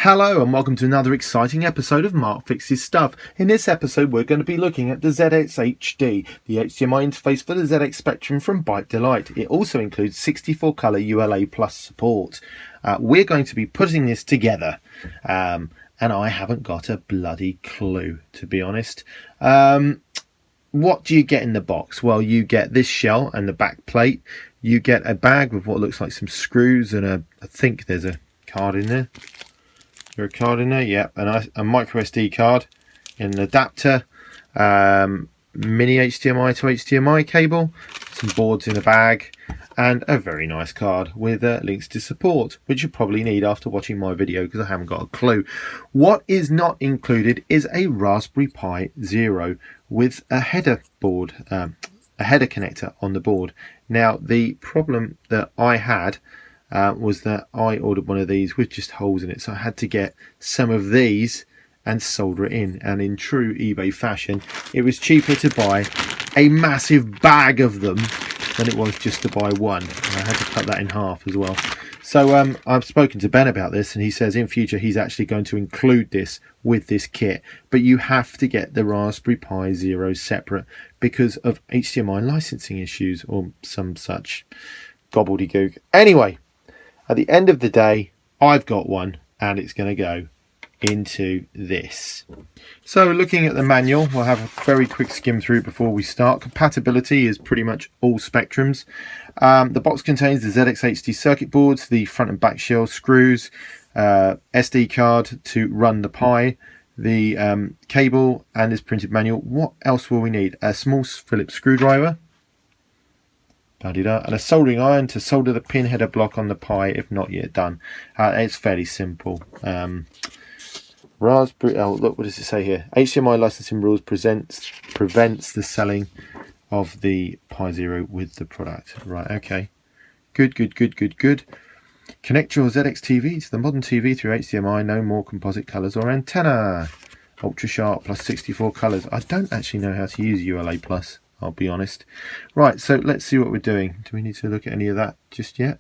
Hello and welcome to another exciting episode of Mark Fixes Stuff. In this episode we're going to be looking at the ZX HD, the HDMI interface for the ZX Spectrum from ByteDelight. It also includes 64 colour ULA plus support. We're going to be putting this together and I haven't got a bloody clue, to be honest. What do you get in the box? Well, you get this shell and the back plate. You get a bag with what looks like some screws and I think there's a card in there. A card in there, yeah, and a micro SD card, an adapter, mini HDMI to HDMI cable, some boards in a bag, and a very nice card with links to support, which you probably need after watching my video because I haven't got a clue. What is not included is a Raspberry Pi Zero with a header board, a header connector on the board. Now, the problem that I had was that I ordered one of these with just holes in it, so I had to get some of these and solder it in, and in true eBay fashion it was cheaper to buy a massive bag of them than it was just to buy one, and I had to cut that in half as well. So I've spoken to Ben about this and he says in future he's actually going to include this with this kit, but you have to get the Raspberry Pi Zero separate because of HDMI licensing issues or some such gobbledygook. Anyway, at the end of the day, I've got one and it's going to go into this. So looking at the manual, we'll have a very quick skim through before we start. Compatibility is pretty much all Spectrums. The box contains the ZX HD circuit boards, the front and back shell screws, SD card to run the Pi, the cable and this printed manual. What else will we need? A small Phillips screwdriver. And a soldering iron to solder the pin header block on the Pi if not yet done. It's fairly simple. Raspberry, oh look, what does it say here? HDMI licensing rules prevents the selling of the Pi Zero with the product. Right, okay. Good. Connect your ZX TV to the modern TV through HDMI. No more composite colours or antenna. Ultra sharp plus 64 colours. I don't actually know how to use ULA plus, I'll be honest. Right, so let's see what we're doing. Do we need to look at any of that just yet?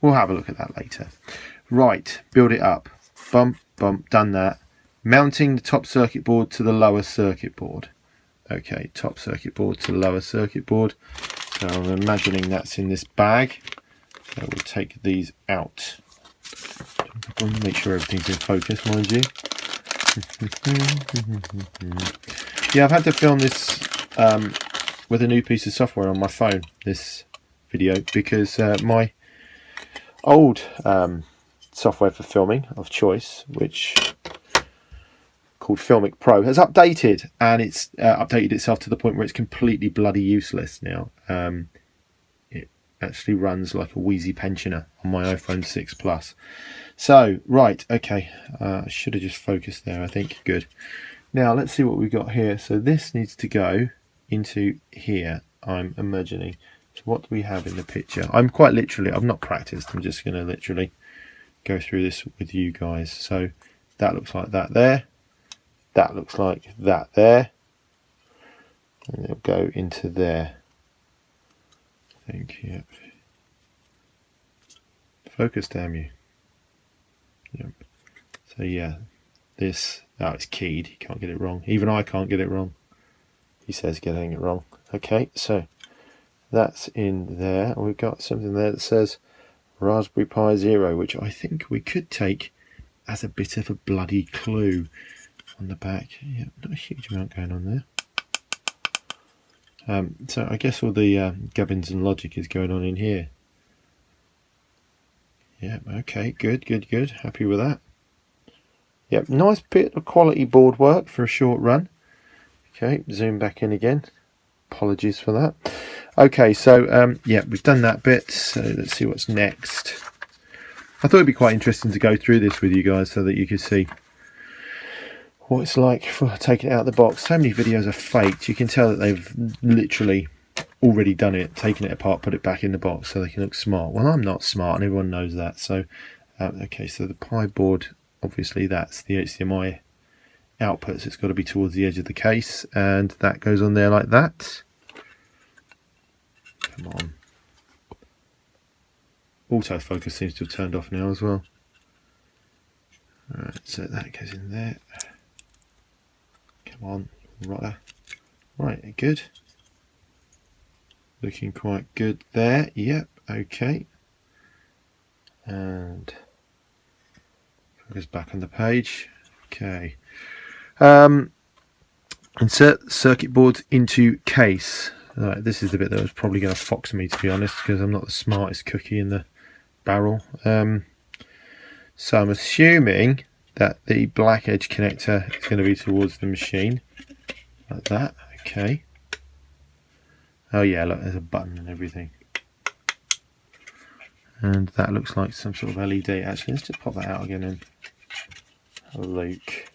We'll have a look at that later. Right, build it up. Bump, done that. Mounting the top circuit board to the lower circuit board. Okay, top circuit board to the lower circuit board. So I'm imagining that's in this bag. So we'll take these out. Make sure everything's in focus, mind you. Yeah, I've had to film this with a new piece of software on my phone, this video, because my old software for filming of choice, which called Filmic Pro, has updated, and it's updated itself to the point where it's completely bloody useless now. It actually runs like a wheezy pensioner on my iPhone 6 Plus. So, right, okay, I should have just focused there, I think. Good. Now, let's see what we've got here. So this needs to go into here, I'm imagining. So what do we have in the picture? I'm quite literally, I've not practiced, I'm just going to literally go through this with you guys. So that looks like that there. That looks like that there. And it'll go into there. I think, yep. Focus, damn you. Yep. So yeah, this, oh, it's keyed, you can't get it wrong. Even I can't get it wrong. He says getting it wrong. Okay, so that's in there. And we've got something there that says Raspberry Pi Zero, which I think we could take as a bit of a bloody clue on the back. Yeah, not a huge amount going on there. So I guess all the gubbins and logic is going on in here. Yeah, okay, good. Happy with that. Yep, nice bit of quality board work for a short run. Okay, zoom back in again. Apologies for that. Okay, so yeah, we've done that bit. So let's see what's next. I thought it'd be quite interesting to go through this with you guys so that you could see what it's like for taking it out of the box. So many videos are faked. You can tell that they've literally already done it, taken it apart, put it back in the box so they can look smart. Well, I'm not smart and everyone knows that. So okay, so the Pi board, obviously that's the HDMI output, so it's got to be towards the edge of the case, and that goes on there like that. Come on. Autofocus seems to have turned off now as well. Alright, so that goes in there. Come on, rotter. Right, good. Looking quite good there. Yep, okay. And focus back on the page. Okay. Insert circuit board into case. Right, this is the bit that was probably going to fox me, to be honest, because I'm not the smartest cookie in the barrel. So I'm assuming that the black edge connector is going to be towards the machine, like that. Okay. Oh yeah, look, there's a button and everything. And that looks like some sort of LED. Actually, let's just pop that out again and have a look.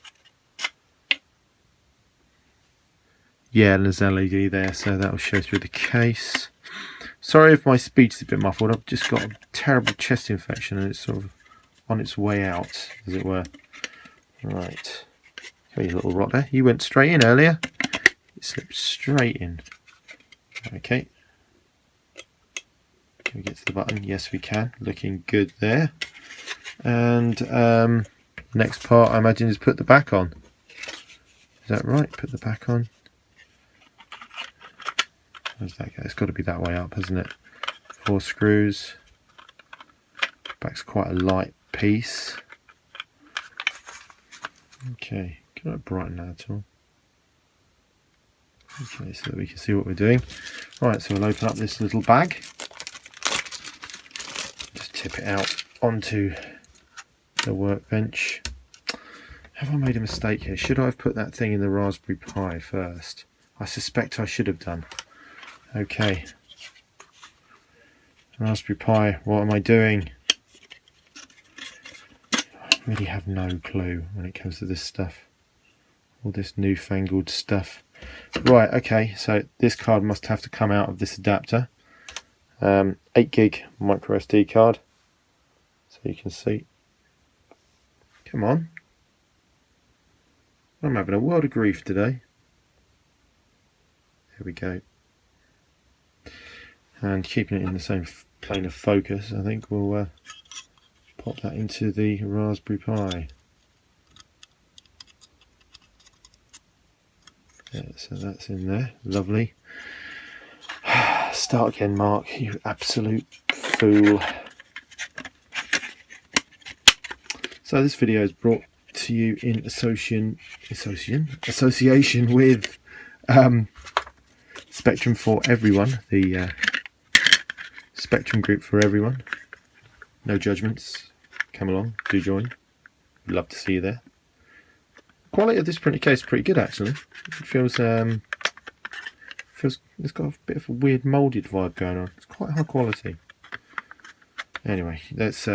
Yeah, there's LED there, so that will show through the case. Sorry if my speech is a bit muffled. I've just got a terrible chest infection and it's sort of on its way out, as it were. Right. Hey, you little rotter. You went straight in earlier. It slipped straight in. Okay. Can we get to the button? Yes, we can. Looking good there. And next part, I imagine, is put the back on. Is that right? Put the back on. Where's that go? It's got to be that way up, hasn't it? 4 screws. Back's quite a light piece. Okay, can I brighten that at all? Okay, so that we can see what we're doing. Right, so we'll open up this little bag. Just tip it out onto the workbench. Have I made a mistake here? Should I have put that thing in the Raspberry Pi first? I suspect I should have done. Okay. Raspberry Pi, what am I doing? I really have no clue when it comes to this stuff. All this newfangled stuff. Right, okay, so this card must have to come out of this adapter. 8 gig micro SD card. So you can see. Come on. I'm having a world of grief today. There we go. And keeping it in the same plane of focus, I think we'll pop that into the Raspberry Pi. Yeah, so that's in there. Lovely. Start again, Mark, you absolute fool. So this video is brought to you in association with Spectrum for Everyone, the Spectrum group for everyone. No judgments. Come along, do join. We'd love to see you there. Quality of this printed case is pretty good, actually. It feels it's got a bit of a weird moulded vibe going on. It's quite high quality. Anyway, let's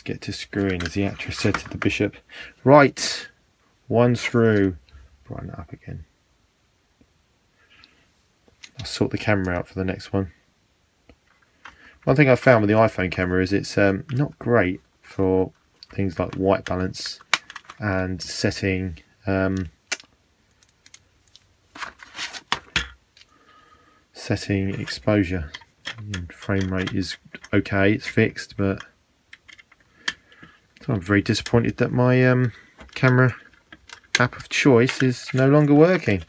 get to screwing, as the actress said to the bishop. Right, 1 screw. Brighten it up again. I'll sort the camera out for the next one. One thing I found with the iPhone camera is it's not great for things like white balance and setting setting exposure. Frame rate is okay, it's fixed, but I'm very disappointed that my camera app of choice is no longer working.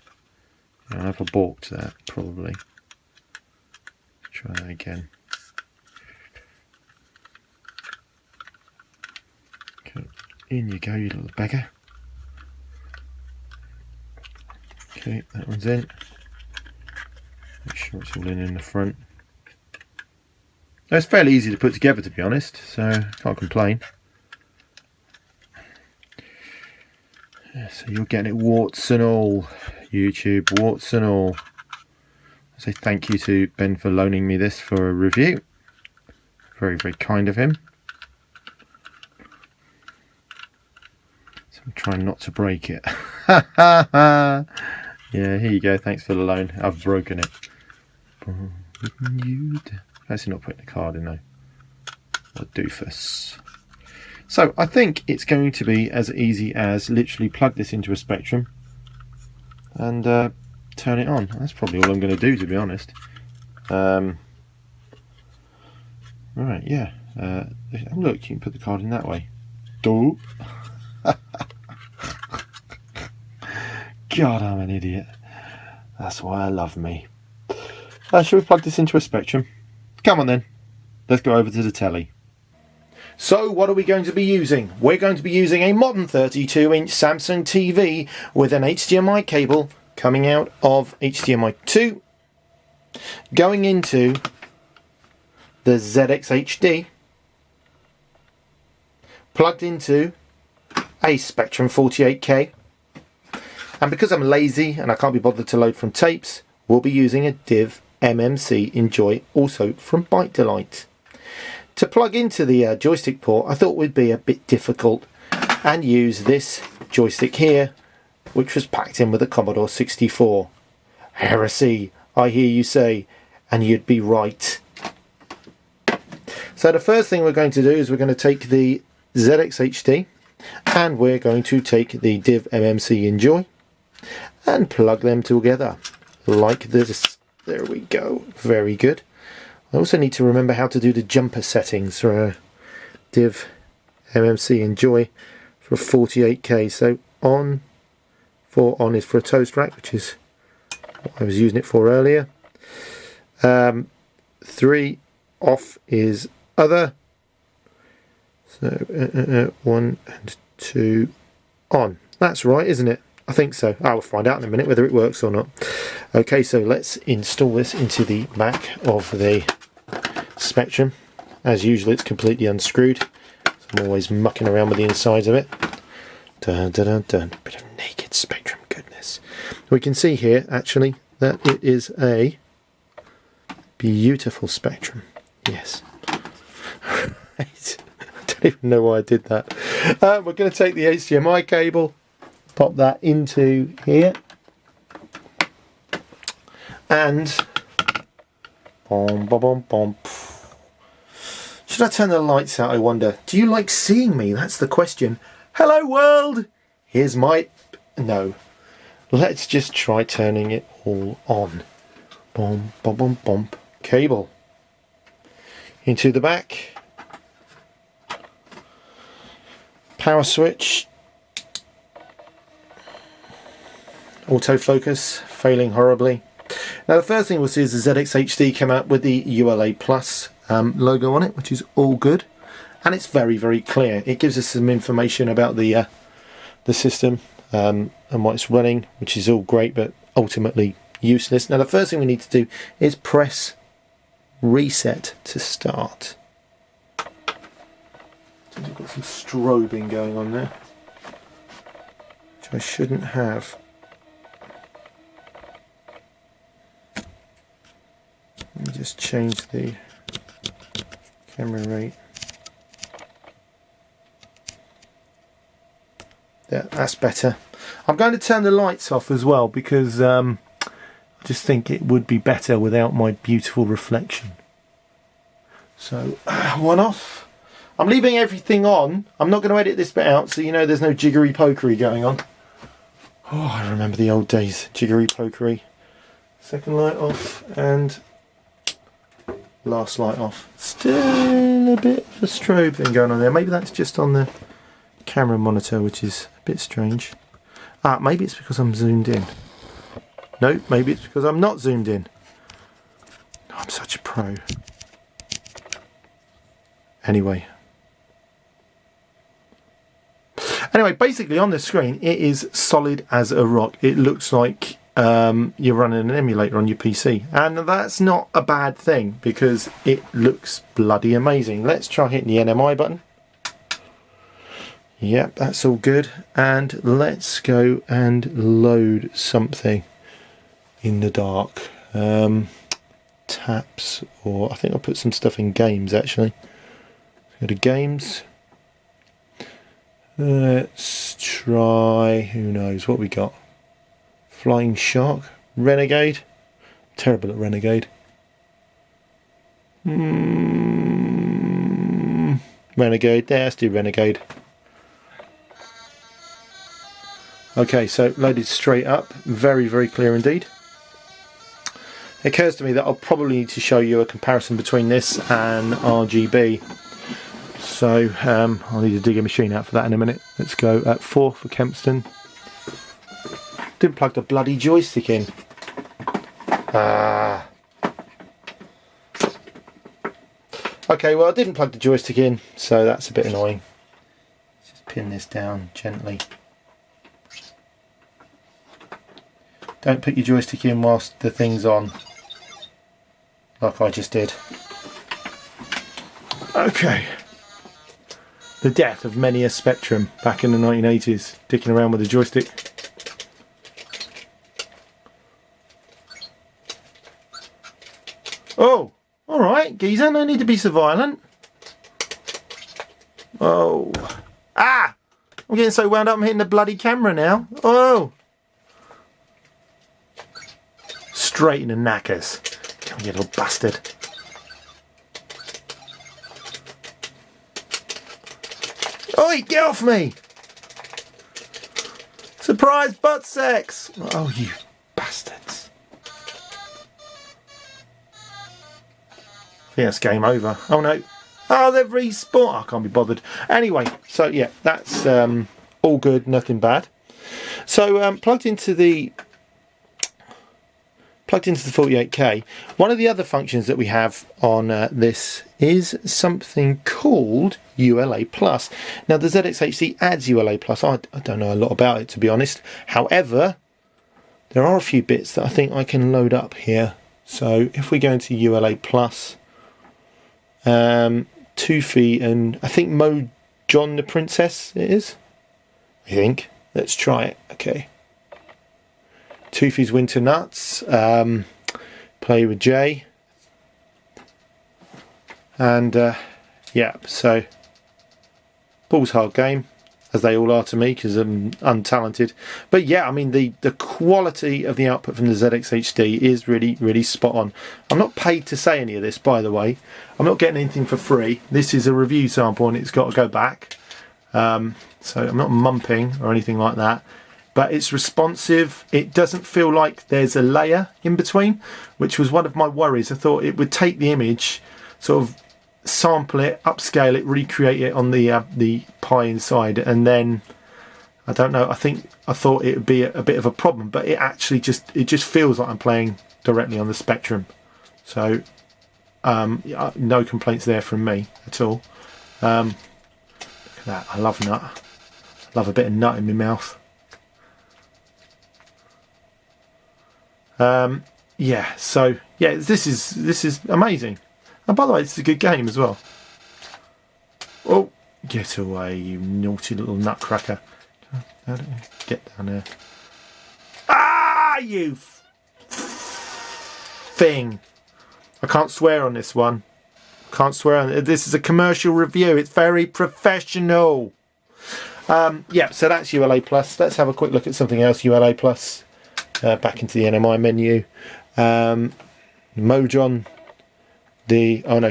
I'll have a balked that, probably. Try that again. Okay, in you go, you little beggar. Okay, that one's in. Make sure it's all in the front. It's fairly easy to put together, to be honest, so can't complain. Yeah, so you're getting it warts and all, YouTube, warts and all. I say thank you to Ben for loaning me this for a review. Very, very kind of him. So I'm trying not to break it. Yeah, here you go. Thanks for the loan. I've broken it. Actually not putting the card in though. What a doofus. So I think it's going to be as easy as literally plug this into a Spectrum and turn it on. That's probably all I'm going to do, to be honest. Right, yeah, Look, you can put the card in that way. Do. God, I'm an idiot. That's why I love me. Shall we plug this into a Spectrum? Come on then. Let's go over to the telly. So what are we going to be using? We're going to be using a modern 32-inch Samsung TV with an HDMI cable coming out of HDMI 2, going into the ZX HD, plugged into a Spectrum 48K, and because I'm lazy and I can't be bothered to load from tapes, we'll be using a Div MMC Enjoy, also from ByteDelight. To plug into the joystick port, I thought would be a bit difficult and use this joystick here, which was packed in with a Commodore 64. Heresy, I hear you say, and you'd be right. So the first thing we're going to do is we're going to take the ZX HD and we're going to take the Div MMC Enjoy and plug them together like this. There we go, very good. I also need to remember how to do the jumper settings for a Div MMC Enjoy for a 48K. So on is for a toast rack, which is what I was using it for earlier. 3 off is other. So 1 and 2 on. That's right, isn't it? I think so. I'll find out in a minute whether it works or not. Okay, so let's install this into the back of the Spectrum. As usual, it's completely unscrewed. So I'm always mucking around with the insides of it. Dun, dun, dun, dun. Bit of naked Spectrum goodness. We can see here actually that it is a beautiful Spectrum. Yes. I don't even know why I did that. We're going to take the HDMI cable, pop that into here, and boom, boom, boom, boom. Should I turn the lights out, I wonder? Do you like seeing me? That's the question. Hello world! Here's my... No. Let's just try turning it all on. Boom, boom, boom, boom. Cable. Into the back. Power switch. Autofocus failing horribly. Now the first thing we'll see is the ZX HD came out with the ULA Plus logo on it, which is all good, and it's very, very clear. It gives us some information about the system and what it's running, which is all great, but ultimately useless. Now the first thing we need to do is press reset to start. So we've got some strobing going on there, which I shouldn't have. Let me just change the camera rate. Yeah, that's better. I'm going to turn the lights off as well because I just think it would be better without my beautiful reflection. So, one off. I'm leaving everything on. I'm not going to edit this bit out so you know there's no jiggery pokery going on. Oh, I remember the old days. Jiggery pokery. Second light off and last light off. Still a bit of a strobe thing going on there. Maybe that's just on the camera monitor, which is a bit strange. Maybe it's because I'm zoomed in. No, maybe it's because I'm not zoomed in. I'm such a pro. Anyway, basically on the screen it is solid as a rock. It looks like you're running an emulator on your PC, and that's not a bad thing because it looks bloody amazing. Let's try hitting the NMI button. Yep, that's all good, and let's go and load something in the dark. Taps, or I think I'll put some stuff in games actually. Go to games. Let's try, who knows what we got. Flying Shark, Renegade. Terrible at Renegade. Renegade, there, let's do Renegade. Okay, so loaded straight up, very, very clear indeed. It occurs to me that I'll probably need to show you a comparison between this and RGB so I'll need to dig a machine out for that in a minute. Let's go at 4 for Kempston. Didn't plug the bloody joystick in. Okay, well I didn't plug the joystick in, so that's a bit annoying. Let's just pin this down gently. Don't put your joystick in whilst the thing's on, like I just did. Okay. The death of many a Spectrum back in the 1980s, dicking around with a joystick. Oh, alright, geezer, no need to be so violent. Oh. Ah! I'm getting so wound up I'm hitting the bloody camera now. Oh! Straight in the knackers. Come here, little bastard. Oi, get off me! Surprise butt sex! Oh, you bastards. I think that's game over. Oh no. Oh, they've respawned. I can't be bothered. Anyway, so yeah, that's all good, nothing bad. So plugged into the 48K. One of the other functions that we have on this is something called ULA Plus. Now the ZX HD adds ULA Plus. I don't know a lot about it, to be honest. However, there are a few bits that I think I can load up here. So if we go into ULA Plus, Toofy and I think Mo John the Princess it is. I think. Let's try it. Okay. Toofy's Winter Nuts, Play with Jay, and yeah, so Ball's hard game, as they all are to me because I'm untalented. But yeah, I mean the quality of the output from the ZX HD is really spot on. I'm not paid to say any of this, by the way. I'm not getting anything for free. This is a review sample and it's got to go back. So I'm not mumping or anything like that. But it's responsive. It doesn't feel like there's a layer in between, which was one of my worries. I thought it would take the image, sort of sample it, upscale it, recreate it on the Pi inside, and then I don't know. I thought it would be a bit of a problem, but it actually just feels like I'm playing directly on the Spectrum. So no complaints there from me at all. Look at that. I love nut. I love a bit of nut in my mouth. Yeah, so yeah, this is amazing, and by the way, it's a good game as well. Oh, get away, you naughty little nutcracker! Get down there! Ah, you thing! I can't swear on this one. Can't swear on it. This is a commercial review. It's very professional. Yeah, so that's ULA Plus. Let's have a quick look at something else. ULA Plus. Back into the NMI menu. Mojon,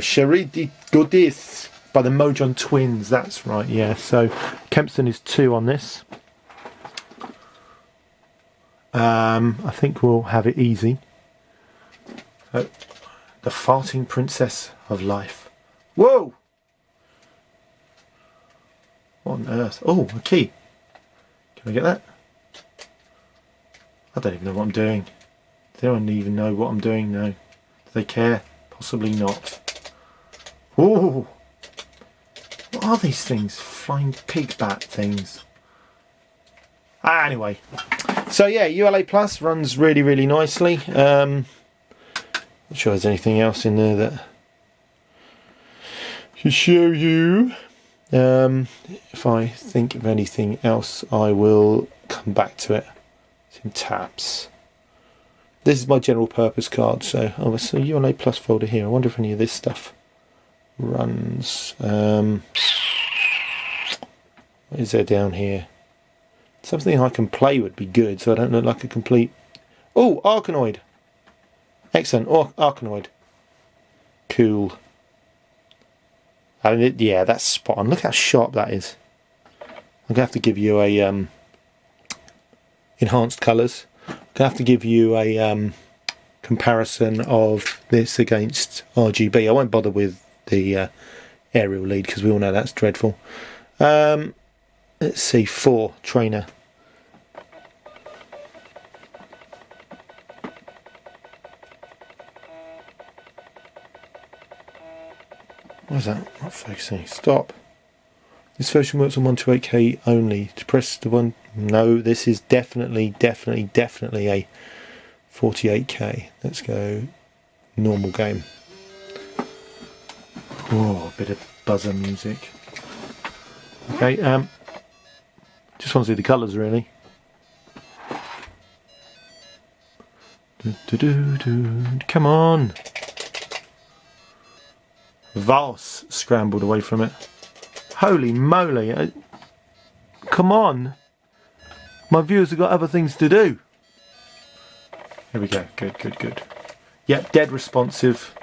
Cherie de Godis by the Mojon twins. That's right, yeah. So Kempston is 2 on this. I think we'll have it easy. The farting princess of life. Whoa! What on earth? Oh, a key. Can I get that? I don't even know what I'm doing. They don't even know what I'm doing now. Do they care? Possibly not. Oh! What are these things? Flying pig bat things. Anyway. So yeah, ULA Plus runs really nicely. Not sure there's anything else in there that I should show you. If I think of anything else, I will come back to it. In tabs. This is my general purpose card, so there's a ULA Plus folder here. I wonder if any of this stuff runs. What is there down here? Something I can play would be good, so I don't look like a complete... Oh, Arkanoid! Excellent, Arkanoid. Cool. I mean, yeah, that's spot on. Look how sharp that is. I'm going to have to give you a... enhanced colours. I'm going to have to give you a comparison of this against RGB. I won't bother with the aerial lead, because we all know that's dreadful. Let's see, 4 trainer. What is that? Not focusing. Stop. This version works on 128K only. To press the one. No, this is definitely a 48K. Let's go normal game. Oh, a bit of buzzer music. Okay, just want to see the colours really. Come on! Vos scrambled away from it. Holy moly! Come on! My viewers have got other things to do. Here we go. Good. Yep, dead responsive.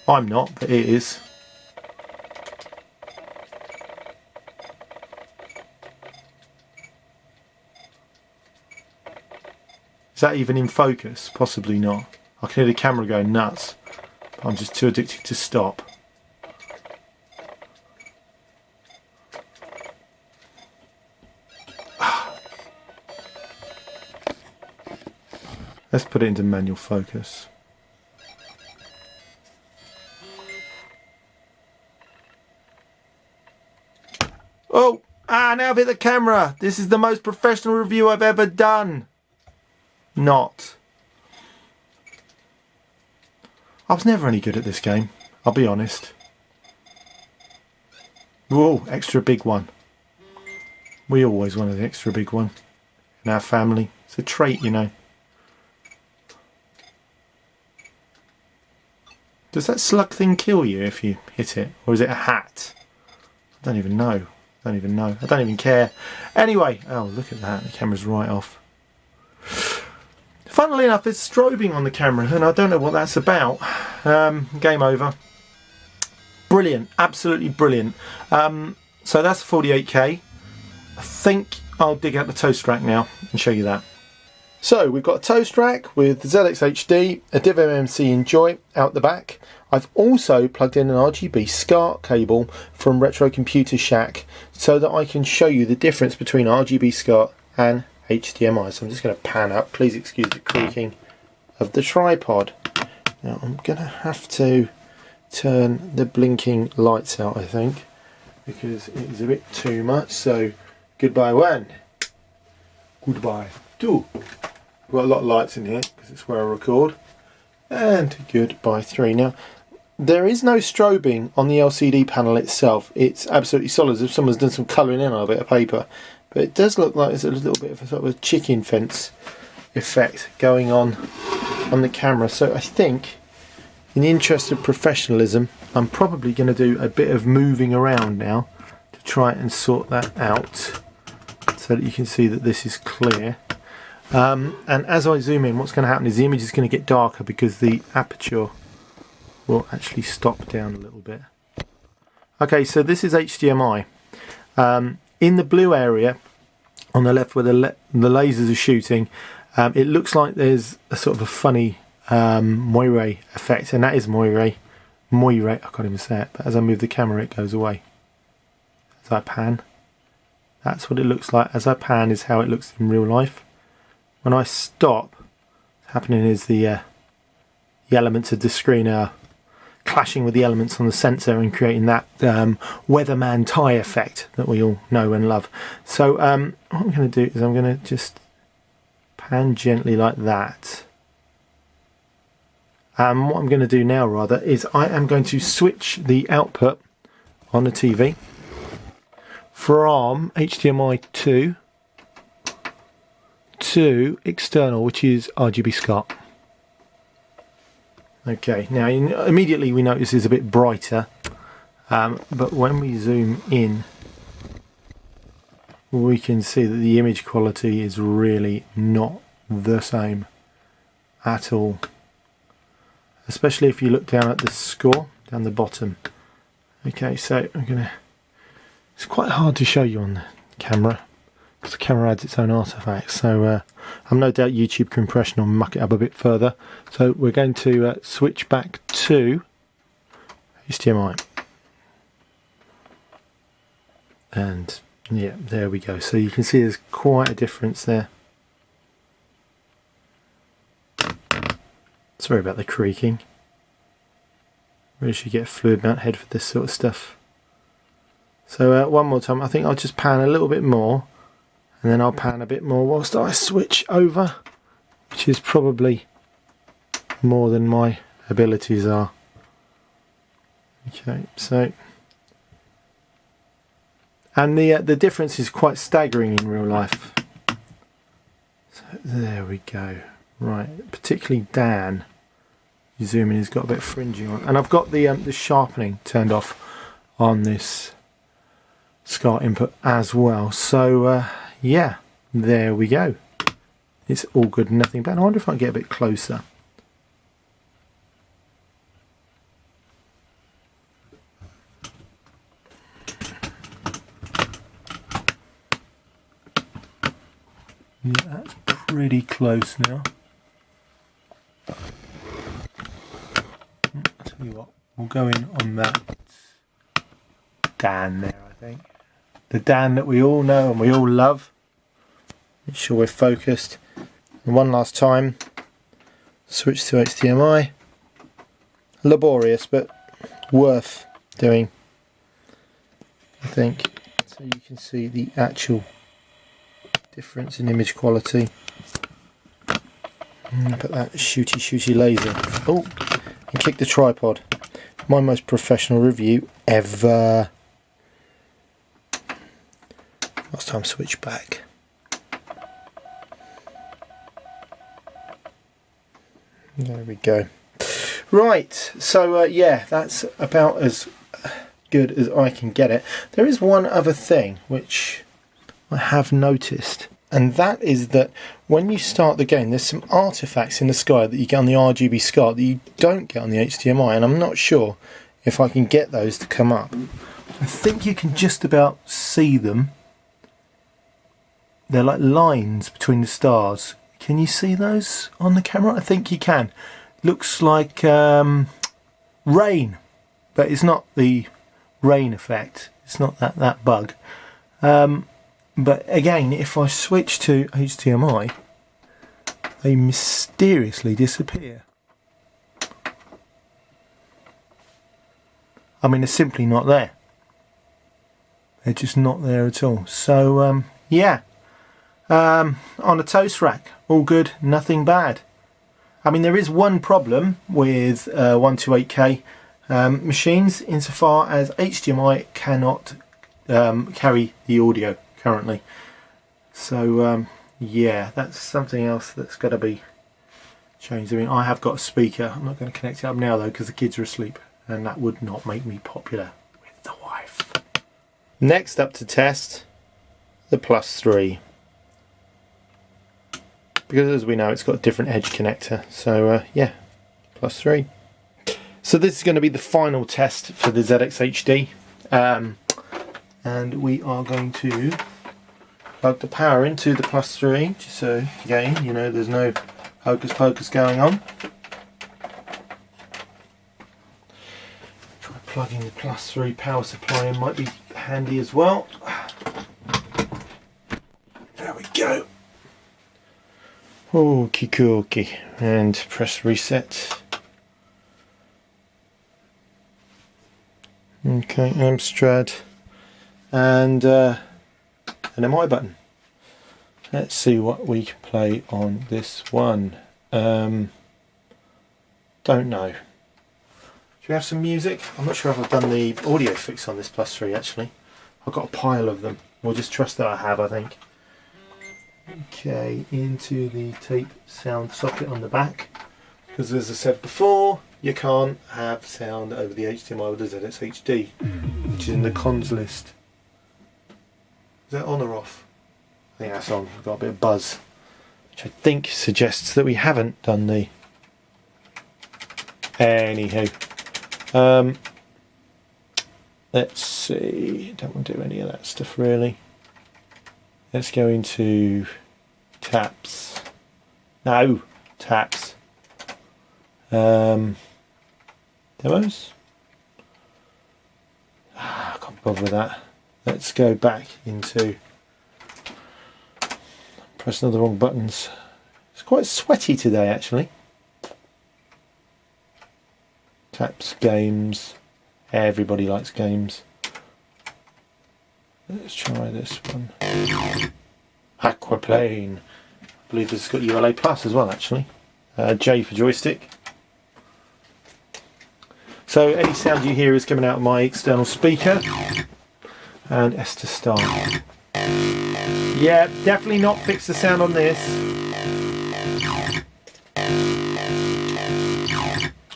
I'm not, but it is. Is that even in focus? Possibly not. I can hear the camera going nuts, but I'm just too addicted to stop. Let's put it into manual focus. Oh! Now I've hit the camera! This is the most professional review I've ever done! Not. I was never any good at this game, I'll be honest. Whoa, extra big one. We always wanted the extra big one in our family. It's a trait, you know. Does that slug thing kill you if you hit it? Or is it a hat? I don't even know. I don't even care. Anyway, oh look at that, the camera's right off. Funnily enough, there's strobing on the camera and I don't know what that's about. Game over. Brilliant, absolutely brilliant. So that's 48K. I think I'll dig out the toast rack now and show you that. So we've got a toast rack with the ZX HD, a div MMC and joint out the back. I've also plugged in an RGB SCART cable from Retro Computer Shack so that I can show you the difference between RGB SCART and HDMI. So I'm just going to pan up. Please excuse the creaking of the tripod. Now I'm going to have to turn the blinking lights out, I think, because it is a bit too much. So goodbye 1, goodbye 2. We've got a lot of lights in here because it's where I record. And goodbye 3. Now, there is no strobing on the LCD panel itself. It's absolutely solid, as if someone's done some colouring in on a bit of paper. But it does look like there's a little bit of a sort of a chicken fence effect going on the camera. So I think, in the interest of professionalism, I'm probably going to do a bit of moving around now to try and sort that out so that you can see that this is clear. And as I zoom in, what's going to happen is the image is going to get darker because the aperture will actually stop down a little bit. Okay, so this is HDMI. In the blue area on the left where the lasers are shooting, it looks like there's a sort of a funny moire effect, and that is moire. I can't even say it, but as I move the camera it goes away. As I pan, that's what it looks like. As I pan is how it looks in real life. When I stop, what's happening is the elements of the screen are clashing with the elements on the sensor and creating that weatherman tie effect that we all know and love. So what I'm going to do is I'm going to just pan gently like that. What I'm going to do now rather is I am going to switch the output on the TV from HDMI 2 to external, which is RGB SCART. Okay, now immediately we notice it's a bit brighter, but when we zoom in we can see that the image quality is really not the same at all, especially if you look down at the score down the bottom. Okay, so it's quite hard to show you on the camera because the camera adds its own artifacts, so I'm no doubt YouTube compression will muck it up a bit further. So we're going to switch back to HDMI. And yeah, there we go. So you can see there's quite a difference there. Sorry about the creaking. Really should get a fluid mount head for this sort of stuff. So one more time, I think I'll just pan a little bit more, and then I'll pan a bit more whilst I switch over, which is probably more than my abilities are. Okay, so, and the difference is quite staggering in real life. So there we go. Right, particularly Dan, you zoom in, he's got a bit of fringing on, and I've got the sharpening turned off on this SCART input as well. So yeah, there we go. It's all good, nothing bad. I wonder if I can get a bit closer. Yeah, that's pretty close now. I'll tell you what, we'll go in on that Dan there, I think. The Dan that we all know and we all love. Make sure we're focused. And one last time, switch to HDMI. Laborious, but worth doing, I think. So you can see the actual difference in image quality. Put that shooty laser. Oh, and kick the tripod. My most professional review ever. Last time switch back. There we go. Right, so yeah, that's about as good as I can get it. There is one other thing which I have noticed, and that is that when you start the game, there's some artifacts in the sky that you get on the RGB SCART that you don't get on the HDMI, and I'm not sure if I can get those to come up. I think you can just about see them. They're like lines between the stars. Can you see those on the camera? I think you can. Looks like rain, but it's not the rain effect. It's not that bug. But again, if I switch to HDMI, they mysteriously disappear. I mean, they're simply not there. They're just not there at all. So yeah. On a toast rack, all good, nothing bad. I mean, there is one problem with 128K machines insofar as HDMI cannot carry the audio currently. So yeah, that's something else that's got to be changed. I mean, I have got a speaker. I'm not going to connect it up now though because the kids are asleep, and that would not make me popular with the wife. Next up to test, the Plus 3. Because as we know, it's got a different edge connector. So yeah, Plus 3. So this is going to be the final test for the ZX HD. And we are going to plug the power into the Plus 3, just so again, you know, there's no hocus pocus going on. Try plugging the Plus 3 power supply in, might be handy as well. There we go. Okie dokie, and press reset. Okay, Amstrad, and an MI button. Let's see what we can play on this one. Don't know. Do we have some music? I'm not sure if I've done the audio fix on this Plus 3 actually. I've got a pile of them. We'll just trust that I have, I think. Okay, into the tape sound socket on the back, because as I said before, you can't have sound over the HDMI with the ZX HD, which is in the cons list. Is that on or off? I think that's on. We've got a bit of buzz, which I think suggests that we haven't done the... Anywho. Let's see, don't want to do any of that stuff really. Let's go into taps. No, taps. Demos? I can't bother with that. let's go back into, pressing all the wrong buttons. It's quite sweaty today actually. Taps, games, everybody likes games. Let's try this one. Aquaplane. I believe this has got ULA Plus as well actually. J for joystick. So any sound you hear is coming out of my external speaker. And S to start. Yeah, definitely not fix the sound on this.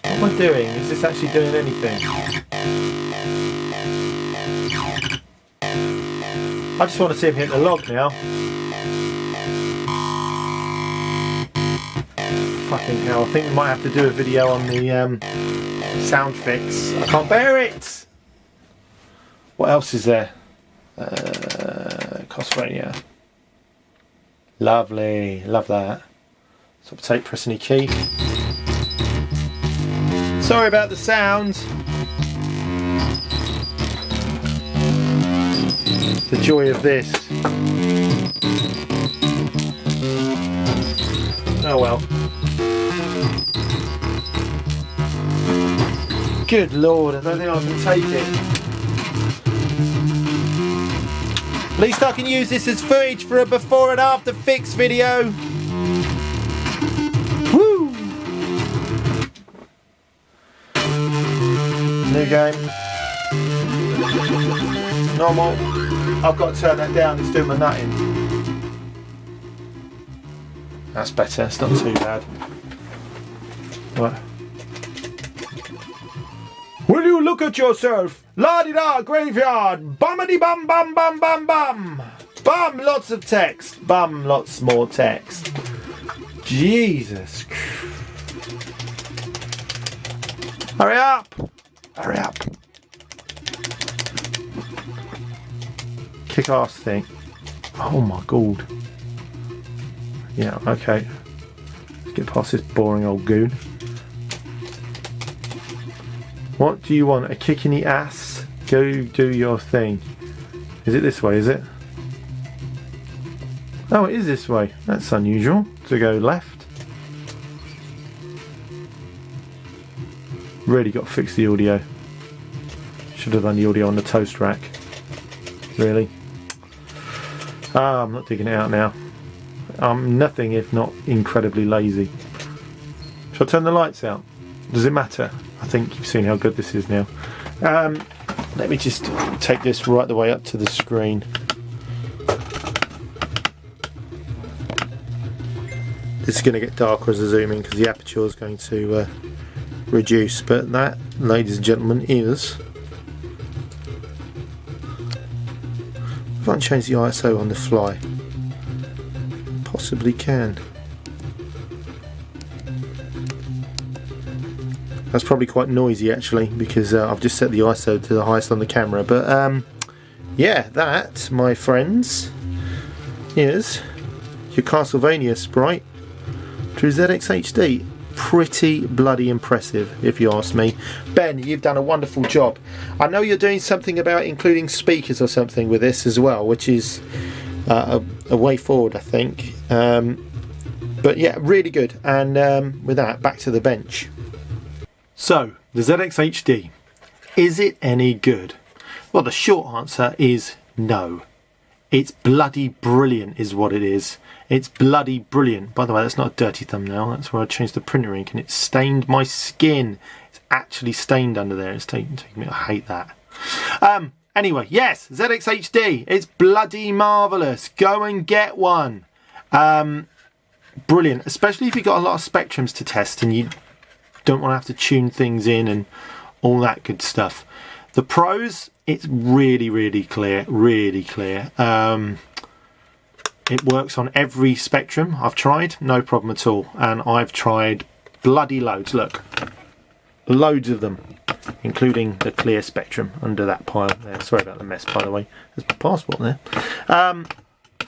What am I doing? Is this actually doing anything? I just want to see him hit the log now. Fucking hell, I think we might have to do a video on the sound fix. I can't bear it! What else is there? Cosrania. Lovely, love that. So take press any key. Sorry about the sound. The joy of this. Oh well. Good lord, I don't think I can take it. At least I can use this as footage for a before and after fix video. Woo! New game. Normal. I've got to turn that down, it's doing my nutting. That's better, it's not too bad. Right. Will you look at yourself? La-di-da, graveyard. Bummity bum bum bum bum bum. Bum, lots of text. Bum, lots more text. Jesus. Hurry up. Hurry up. Kick ass thing. Oh my god. Yeah, okay. Let's get past this boring old goon. What do you want? A kick in the ass? Go do your thing. Is it this way, is it? Oh, it is this way. That's unusual. To go left. Really got to fix the audio. Should have done the audio on the toast rack. Really? Ah, I'm not digging it out now. I'm nothing if not incredibly lazy. Shall I turn the lights out? Does it matter? I think you've seen how good this is now. Let me just take this right the way up to the screen. This is going to get darker as I zoom in because the aperture is going to reduce, but that, ladies and gentlemen, is... If I can change the ISO on the fly, possibly can. That's probably quite noisy actually because I've just set the ISO to the highest on the camera, but yeah, that, my friends, is your Castlevania sprite through ZX HD. Pretty bloody impressive if you ask me. Ben, you've done a wonderful job. I know you're doing something about including speakers or something with this as well, which is a way forward I think, but yeah, really good. And with that, back to the bench. So, the ZX HD, is it any good? Well, the short answer is no. It's bloody brilliant is what it is. It's bloody brilliant. By the way, that's not a dirty thumbnail. That's where I changed the printer ink and it stained my skin. It's actually stained under there. It's taking me, I hate that. Anyway, yes, ZX HD. It's bloody marvellous. Go and get one. Brilliant, especially if you've got a lot of Spectrums to test and you don't want to have to tune things in and all that good stuff. The pros, it's really, really clear, really clear. It works on every Spectrum I've tried, no problem at all. And I've tried bloody loads, look, loads of them, including the clear Spectrum under that pile there. Sorry about the mess, by the way. There's my passport there.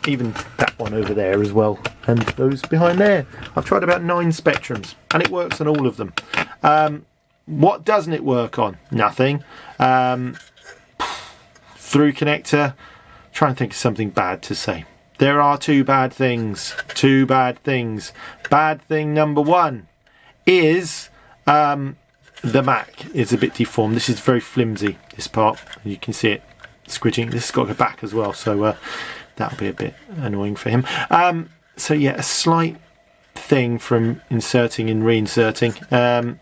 Even that one over there as well, and those behind there. I've tried about 9 Spectrums and it works on all of them. What doesn't it work on? Nothing. through connector. Try and think of something bad to say. There are two bad things. Two bad things. Bad thing number one is the Mac is a bit deformed. This is very flimsy, this part. You can see it squidging. This has got to go back as well, so that'll be a bit annoying for him. So yeah, a slight thing from inserting and reinserting.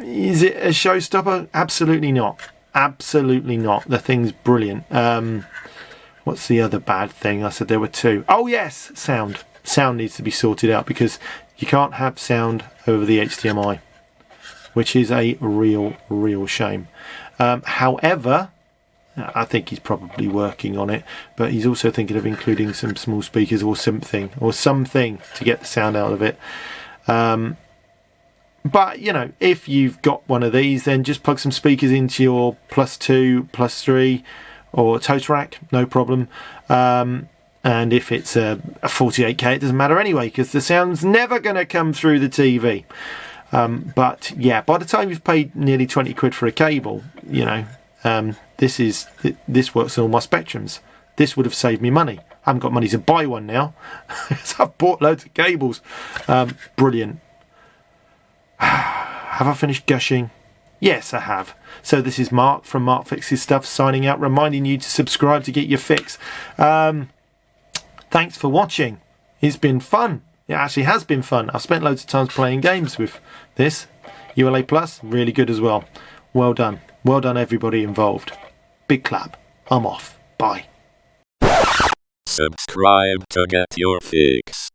Is it a showstopper? Absolutely not. Absolutely not. The thing's brilliant. What's the other bad thing? I said there were two. Oh yes, sound. Sound needs to be sorted out because you can't have sound over the HDMI, which is a real shame. However, I think he's probably working on it, but he's also thinking of including some small speakers or something to get the sound out of it. But you know, if you've got one of these, then just plug some speakers into your +2, +3 or total rack, no problem. And if it's a 48K, it doesn't matter anyway, because the sound's never going to come through the TV. But yeah, by the time you've paid nearly 20 quid for a cable, you know, this works on all my Spectrums. This would have saved me money. I haven't got money to buy one now, so I've bought loads of cables. Brilliant. Have I finished gushing? Yes, I have. So this is Mark from Mark Fixes Stuff signing out, reminding you to subscribe to get your fix. Thanks for watching. It's been fun. It actually has been fun. I've spent loads of time playing games with this. ULA Plus, really good as well. Well done. Well done everybody involved. Big clap. I'm off. Bye. Subscribe to get your fix.